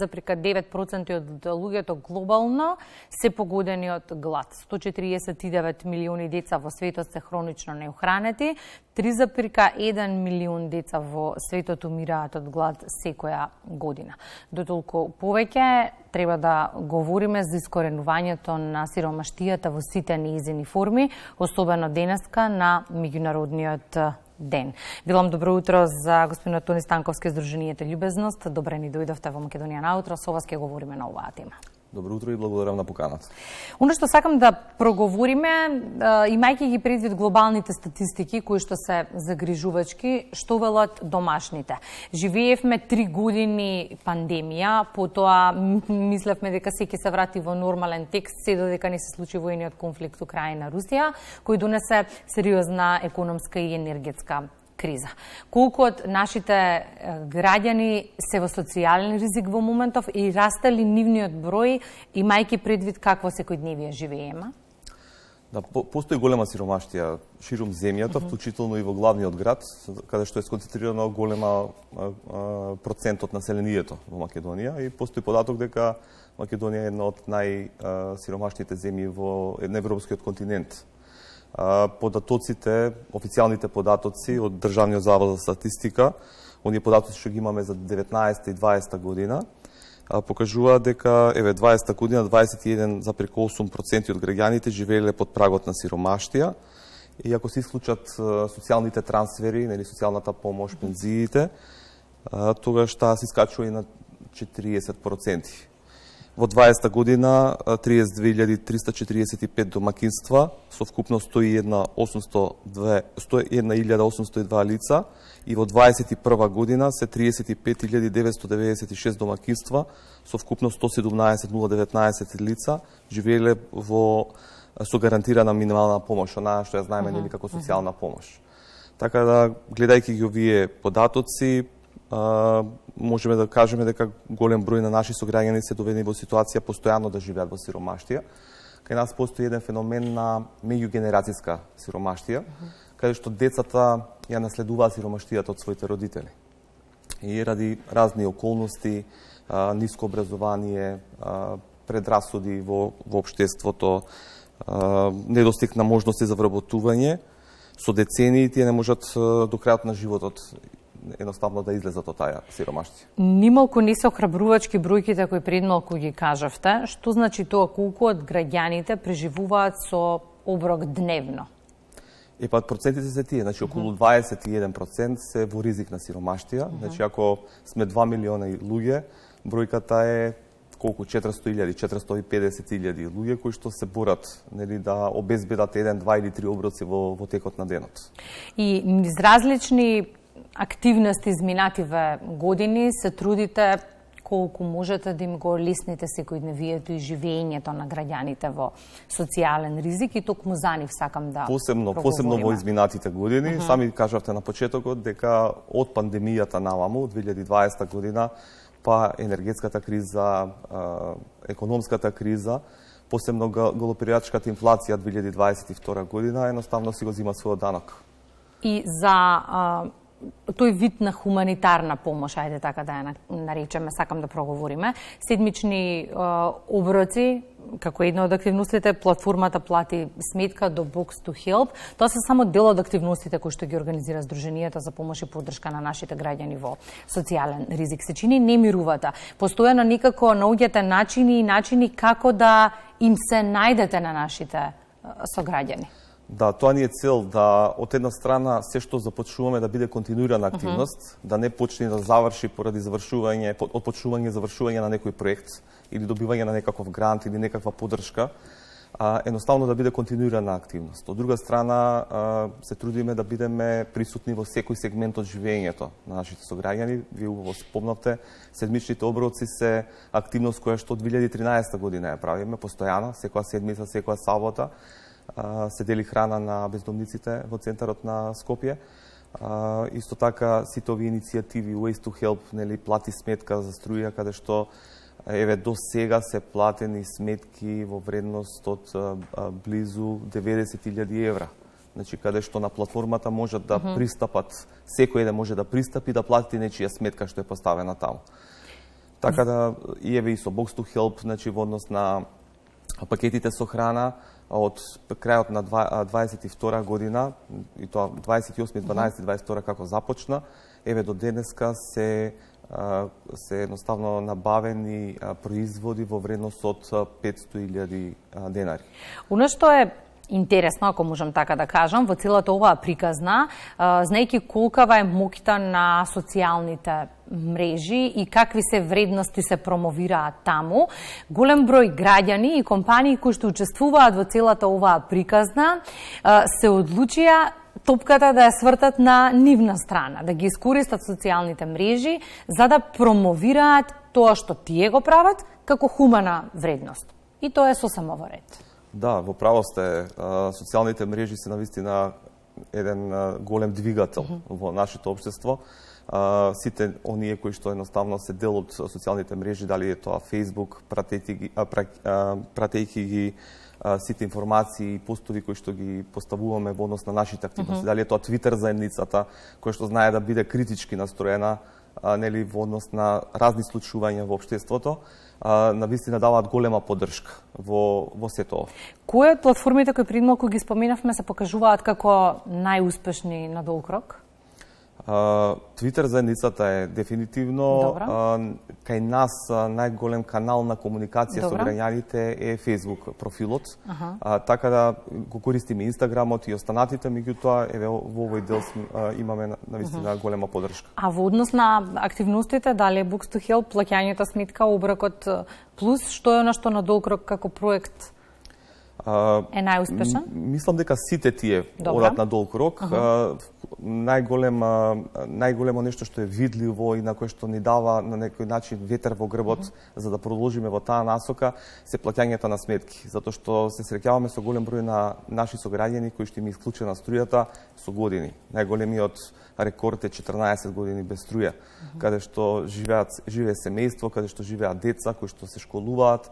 9% од луѓето глобално се погодени од глад. 149 милиони деца во светот се хронично неухранети, 3,1 милион деца во светот умираат од глад секоја година. Дотолку повеќе треба да говориме за искоренувањето на сиромаштијата во сите нејзини форми, особено денеска на меѓународниот ден. Билам добро утро за господинот Тони Станковски, Сдруженијето Љубезност. Добре ни дојдовте во Македонија наутро, со вас ќе говориме на оваа тема. Добро утро и благодарам на поканата. Оно што сакам да проговориме, имајќи ги предвид глобалните статистики кои што се загрижувачки, што велат домашните. Живеевме 3 години пандемија, потоа мислевме дека се ќе се врати во нормален текст, се додека не се случи војниот конфликт Украина Русија, кој донесе сериозна економска и енергетска криза. Колку од нашите граѓани се во социјален ризик во моментов и расте ли нивниот број, имајќи предвид какво секојдневие живееме? Да, постои голема сиромаштија ширум земјата, вклучително и во главниот град, каде што е сконцентрирано голема процент од населението во Македонија, и постои податок дека Македонија е една од најсиромашните земји во европскиот континент. Податоците, официјалните податоци од Државниот завод за статистика, оние податоци што ги имаме за 19 и 20 година, покажуваат дека 20 година 21,8% од граѓаните живееле под прагот на сиромаштија, и ако се исклучат социјалните трансфери, нели социјалната помош, пензиите, тогаш таа се искачува и на 40%. Во 20 година 32.345 домакинства со вкупно 101.802 лица, и во 21 година се 35.996 домакинства со вкупно 117.019 лица живееле со гарантирана минимална помош, онаа што ја знаеме нели како социјална помош. Така да, гледајќи ги овие податоци, можеме да кажеме дека голем број на наши сограѓани се доведени во ситуација постојано да живеат во сиромаштија. Кај нас постои еден феномен на меѓугенерацијска сиромаштија, каде што децата ја наследуваат сиромаштијата од своите родители. И ради разни околности, ниско образование, предрасуди во општеството, недостиг на можности за вработување, со децении тие не можат до крајот на животот едноставно да излезат од таа сиромаштија. Нималку не се охрабрувачки бројките кои предмалку ги кажавте. Што значи тоа, колку од граѓаните преживуваат со оброк дневно? Процентите се тие, значи околу 21% се во ризик на сиромаштија. Значи ако сме 2 милиона луѓе, бројката е колку 400.000, 450.000 луѓе кои што се борат, нели, да обезбедат 1, 2 или 3 оброци во текот на денот. И низ различни активности изминативе години се трудите колку можете да им го лесните секојдневието и живењето на граѓаните во социјален ризик, и токму за нив сакам да посебно во изминатите години. Сами кажавте на почетокот дека од пандемијата наваму, 2020 година, па енергетската криза, економската криза, посебно галопирајачката инфлација 2022 година, едноставно си го зима својот данок. И за тој вид на хуманитарна помош, ајде така да ја наречеме, сакам да проговориме. Седмични оброци, како една од активностите, платформата плати сметка до Box to Help. Тоа се само дел од активностите кои што ги организира Сдруженијето за помош и поддршка на нашите граѓани во социјален ризик. Се чини немирувата. Постојано некако наоѓате начини како да им се најдете на нашите сограѓани. Да, тоа ни е цел, да од една страна се што започнуваме да биде континуирана активност, да не почне да заврши поради завршување, од почнување завршување на некој проект или добивање на некаков грант или некаква поддршка, едноставно да биде континуирана активност. Од друга страна се трудиме да бидеме присутни во секој сегмент од живењето на нашите сограѓани. Вие убаво спомнавте, седмичните оброци се активност која што од 2013 година ја правиме постојано, секоја седмица, секоја сабота. Се дели храна на бездомниците во центарот на Скопје. Исто така сите овие иницијативи Ways to Help, нели, плати сметка за струја, каде што до сега се платени сметки во вредност од близу 90.000 евра. Значи, каде што на платформата можат да пристапат, секој еден може да пристапи да плати нечија сметка што е поставена таму. Така да и еве и со Box to Help, значи во однос на пакетите со храна од крајот на 22 година и тоа 28.12.22 како започна, еве до денеска се едноставно набавени производи во вредност од 500.000 денари. Оно што е интересно, ако можам така да кажам, во целата оваа приказна, знаејќи колкава е моќта на социјалните мрежи и какви се вредности се промовираат таму, голем број граѓани и компании кои што учествуваат во целата оваа приказна се одлучија топката да ја свртат на нивна страна, да ги искористат социјалните мрежи за да промовираат тоа што тие го прават како хумана вредност. И тоа е сосема во ред. Да, во право сте. Социјалните мрежи се навистина еден голем двигател во нашето општество. Сите оние кои што едноставно се дел од социјалните мрежи, дали е тоа Facebook, пратејќи ги сите информации и постови кои што ги поставуваме во однос на нашите активности, дали е тоа Twitter заедницата, која што знае да биде критички настроена, нели во однос на разни случувања во општеството, навистина даваат голема поддршка во сето ова. Кои од платформите кои пред малку ги споменавме се покажуваат како најуспешни на долг рок? Твитер заедницата е дефинитивно. Кај нас најголем канал на комуникација со граѓаните е Facebook профилот. Така да го користиме Инстаграмот и останатите, меѓутоа еве во овој дел имаме навистина голема поддршка. А во однос на активностите, дали е Box to Help, плаќањето сметка, оброкот плюс, што е она што на долг рок како проект е најуспешен? Мислам дека сите тие одат на долг рок. Најголемо нешто што е видливо и на кое што ни дава на некој начин ветер во грбот за да продолжиме во таа насока се плаќањето на сметки, затоа што се среќаваме со голем број на наши сограѓани кои што им е исклучена струјата со години. Најголемиот рекорд е 14 години без струја, каде што живее семејство, каде што живеат деца кои што се школуваат,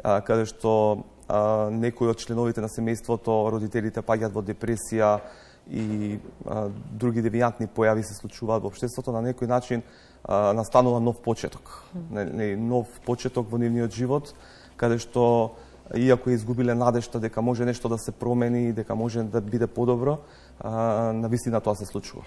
каде што некои од членовите на семејството, родителите паѓаат во депресија и други девијантни појави се случуваат во општеството, на некој начин настанува нов почеток. Нов почеток во нивниот живот, каде што иако изгубиле надежта дека може нешто да се промени, дека може да биде подобро, навистина тоа се случува.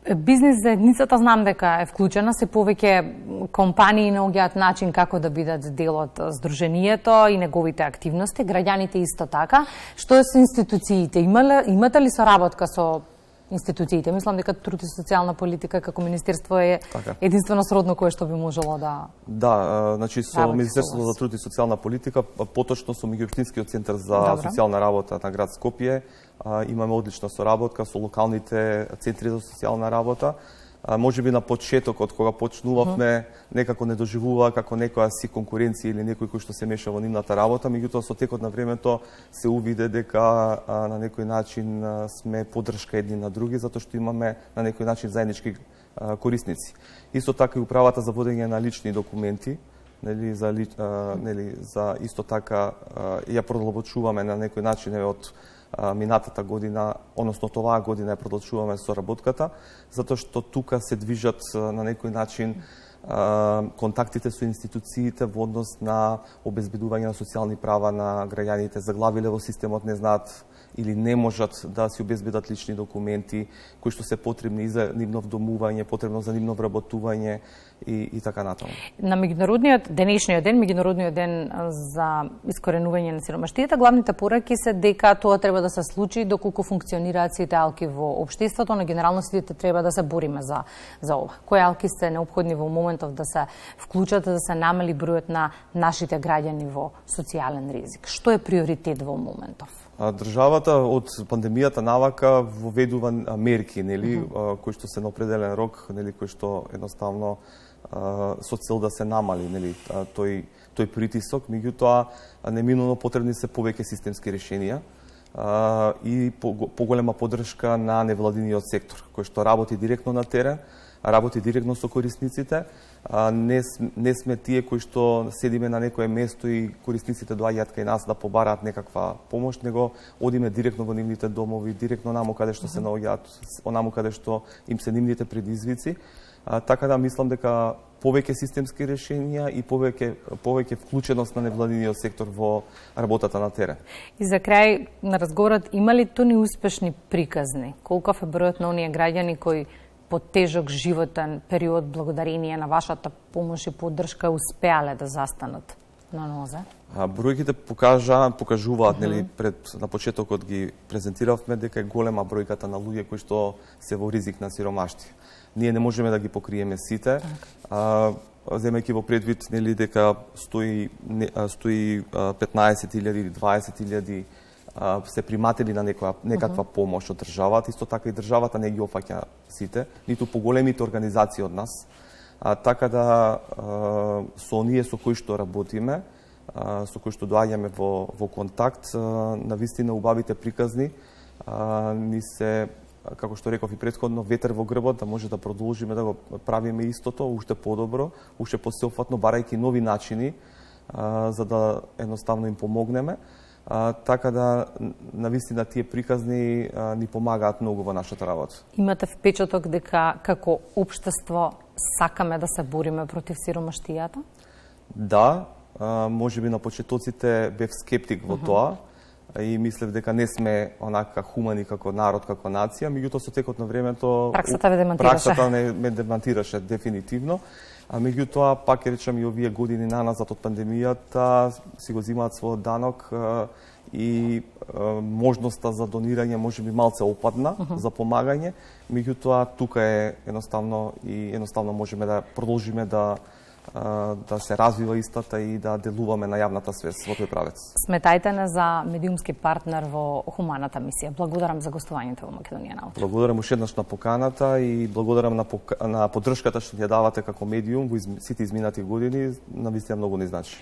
Бизнес заедницата знам дека е вклучена, се повеќе компании наоѓаат начин како да бидат дел од здруженијето и неговите активности, граѓаните исто така. Што е со институциите? Имате ли соработка со институциите? Мислам дека труд и социјална политика како министерство е единствено сродно кое што би можело да... Да, значи со Министерството за труд и социјална политика, поточно со Меѓуопштинскиот центар за социјална работа на град Скопје, имаме одлична соработка со локалните центри за социјална работа. Може би на почетокот кога почнувавме некако не доживува како некоја си конкуренција или некој кој што се меша во нивната работа, меѓутоа со текот на времето се увиде дека на некој начин сме поддршка едни на други, затоа што имаме на некој начин заеднички корисници. Исто така и управата за водење на лични документи, за исто така ја продлабочуваме на некој начин од минатата година, односно оваа година ја продолжуваме соработката, затоа што тука се движат на некој начин контактите со институциите во однос на обезбедување на социјални права на граѓаните, заглавиле во системот не знаат или не можат да си обезбедат лични документи кои што се потребни за нивно вдомување, потребно за нивно вработување и така натаму. На денешниот ден, меѓународниот ден за искоренување на сиромаштијата, главните пораки се дека тоа треба да се случи доколку функционираат сите алки во општеството, но генерално сите треба да се бориме за ова. Кои алки се неопходни во моментов да се вклучат, да се намали бројот на нашите граѓани во социјален ризик? Што е приоритет во моментов? Државата од пандемијата навака воведува мерки, кои што се на определен рок, кои што едноставно со цел да се намали тој притисок, меѓутоа неминуно потребни се повеќе системски решенија и поголема поддршка на невладиниот сектор, кој што работи директно на терен, работи директно со корисниците. Не сме тие кои што седиме на некое место и корисниците доаѓаат кај нас да побараат некаква помош, него одиме директно во нивните домови, директно наму каде што се наоѓаат, онаму каде што им се нивните предизвици. Така да мислам дека повеќе системски решенија и повеќе вклученост на невладиниот сектор во работата на терен. И за крај на разговорот, има ли туни успешни приказни? Колков е бројот на оние граѓани кои по тежок животен период благодарение на вашата помош и поддршка успеале да застанат на нозе? Бројките покажуваат, нели, на почетокот ги презентиравме дека е голема бројката на луѓе кои што се во ризик на сиромаштија. Ние не можеме да ги покриеме сите, земејќи во предвид, нели, дека стои 15.000 или 20.000 се приматели на некаква помош од државата, исто така и државата не ги опфаќа сите, ниту поголемите организации од нас. Така да со оние со кои што работиме, со кои што доаѓаме во контакт, на вистина убавите приказни ни се, како што реков и претходно, ветер во грбот, да може да продолжиме да го правиме истото, уште подобро, уште посеопфатно, барајќи нови начини, за да едноставно им помогнеме. Така да, навистина, тие приказни ни помагаат многу во нашата работа. Имате впечаток дека како општество сакаме да се бориме против сиромаштијата? Да, можеби на почетоците бев скептик во тоа и мислев дека не сме онака хумани како народ, како нација, меѓутоа со текот на времето праксата ме демантираше дефинитивно. А меѓутоа, пак ќе речам, и овие години наназад од пандемијата си го земаат својот данок и можноста за донирање можеби малце опадна за помагање, меѓутоа тука е едноставно можеме да продолжиме да се развива истата и да делуваме на јавната свест во тој правец. Сметајте не за медиумски партнер во хуманата мисија. Благодарам за гостувањето во Македонија научи. Благодарам уште еднаш на поканата и благодарам на поддршката што ја давате како медиум во сите изминати години, навистина многу ни значи.